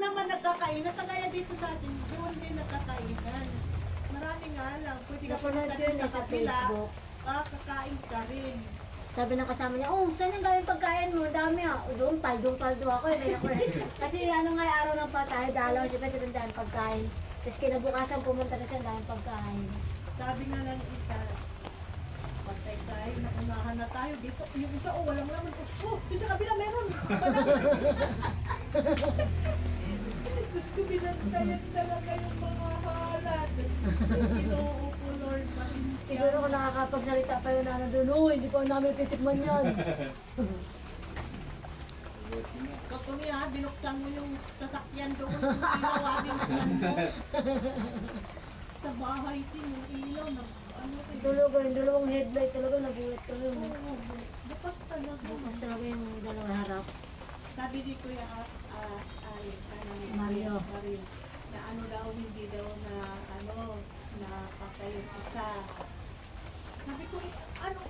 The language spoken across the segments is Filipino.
naman nagkakainan. Kagaya dito sa atin, doon din nagkakainan. Marami nga lang. Pwede ka Napanood pumunta ko yun din sa sa kapila, Facebook. kakain ka rin. Sabi ng kasama niya, oh, saan yung galing pagkain mo? Dami ah. O, doon, paldong-paldo ako. Kasi ano nga, araw ng patay, dalaw siya pa sa dahil pagkain. Tapos kinabukasan pumunta na siya dahil pagkain. Sabi nga ng isa, patay tayo, naunahan na tayo dito. Yung isa, oh, walang naman. Oh, yung sa kabila meron. Gusto binantayan talaga yung mga halad. Inuupo, Lord, pahinsa. Siguro kung nakakapagsalita pa yun na doon, oh, hindi pa namin titikman yan. Kapag niya, binuksan mo yung sasakyan doon, ginawa binuksan mo. Sa bahay din, yung ilaw, Talaga, yung dalawang headlight talaga, nagulat kami. Oo, bukas talaga. Bukas talaga yung dalawang harap. Sabi ni Kuya Alex, Mario. na ano daw, hindi daw na, na patay yung isa. Sabi ko, ano,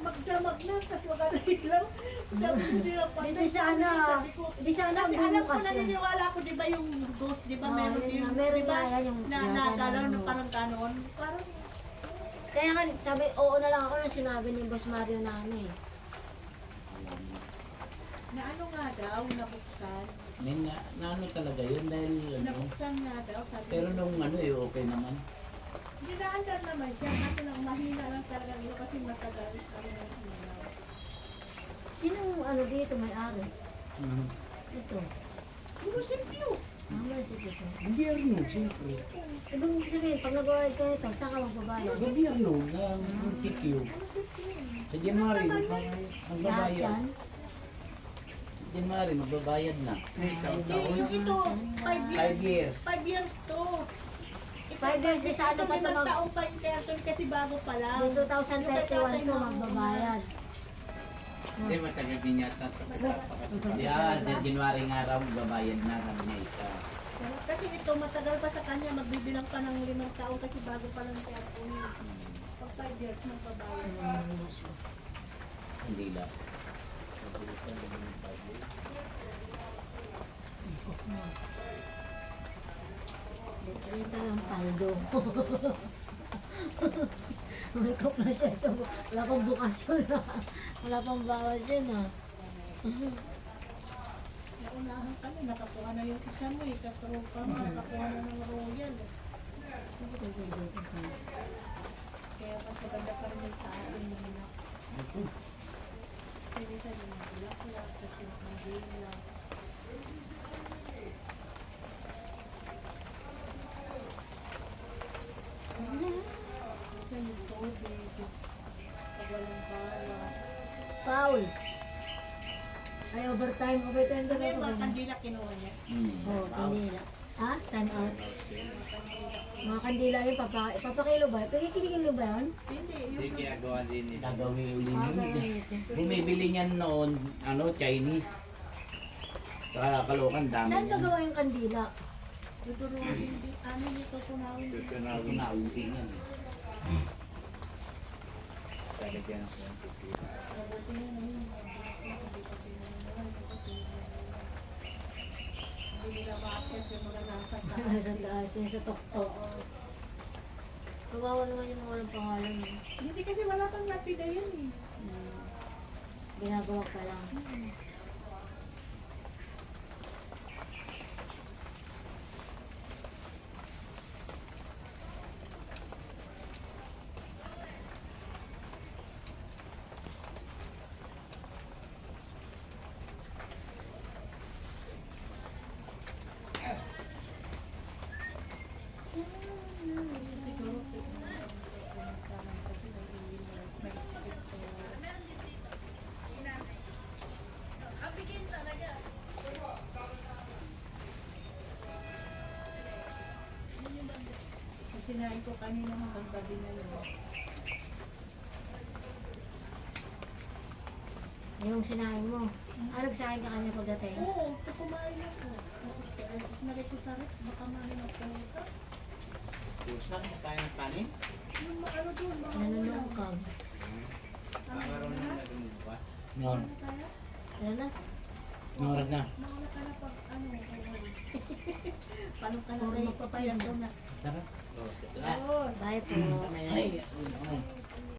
magdamag na, tapos wag na ilaw. Sabi ko, hindi na patay. Hindi sana, Sabi ko, hindi sana kasi alam ko, bukas yun. naniniwala ko, di ba yung ghost, di ba Oo, meron yun din, nga, meron di ba, nga yan, yung na ginaganon galaw na mo. parang ganon. Parang, Kaya nga, sabi, oo na lang ako nang sinabi ni Boss Mario na ano eh. na ano nga daw, nabuksan. May na ano talaga yun dahil ano. Nabuksan nga daw, sabi Pero ko. nung ano okay naman. Dinaandar naman siya, kasi lang mahina lang talaga yun kasi matagal kami ng ilaw. Sinong ano dito may-ari? Mm. Ito. Puro simpyo. Malasip ito. Gobyerno, siyempre. Ibang sabihin, pag nag-award ka ito, saan ka magbabayad? Gobyerno ng munisipyo. Sa January, Lahat ang babayad. yan? January, magbabayad na. Yung ito, 5 years. 5 years to. Ito, 5 years din sa ano pa ito limang mag- taong pa yung kaya kasi bago pa lang. Yung 2031 to magbabayad. Hindi, matagal din yata. Siya, January nga raw, magbabayad na, sabi niya isa. Kasi ito, matagal pa sa kanya, magbibilang pa ng 5 taong kasi bago pa lang kaya po yun. Pag 5 years, magbabayad. Hindi lang. Dito yung paldo. May cup na siya. So, wala pang bukasyon na. Wala pang bawas yun ah. Naunahan kami, nakakuha na yung isa mo, ikatropa mo, nakakuha na ng royal. Kaya mas maganda pa rin yung sa atin yung mga hindi sa yung mga bulak-bulak, kasi yung mga lang. Kasi yung tubig, pag walang bala. Foul. Ay, overtime. Overtime Ano din yung ako. mga kandila kinuha niya? Oo, kandila. Ha? Time out. Mga kandila yun, papakilo ba? Pagkikiligin ba yun? Hindi, Hindi yung kaya gawa din nila. Gagawin uli Ah, yun. ganun. Bumibili niyan noon, Chinese. Sa Caloocan, dami Saan niyan. pagawa yung kandila? tuturuan hindi, ano nito tunawin dito. Ako na, uti niyan. Talagyan ng quantity. Mabuti na naman, hindi pa pinunuhan, hindi nila makakit yung mga nasa taas. Sa taas, yun sa tuktok. Kawawa naman yung mga walang pangalan. Eh. Hindi kasi wala kang lapida yan eh. Ginagawa pa lang. Siguro, parang kasi may sinain ko kanina hanggang gabi na yun. Yung sinain mo. Ah, nagsahin ka kanya pagdating? Oo, sa kumain ako. Nagay ko sa rep, baka mahin ako ito. Pusang, kaya ng kanin? Yung ano doon, mga Nanunungkag. Pangaraw na nagumuha. Noon, Ano kaya? Ano na? noon na. Nauna ka na pag ano. Paano ka na Puro kayo? magpapayat. Yan daw na. Sarap. Oh, Oo. Bye po. may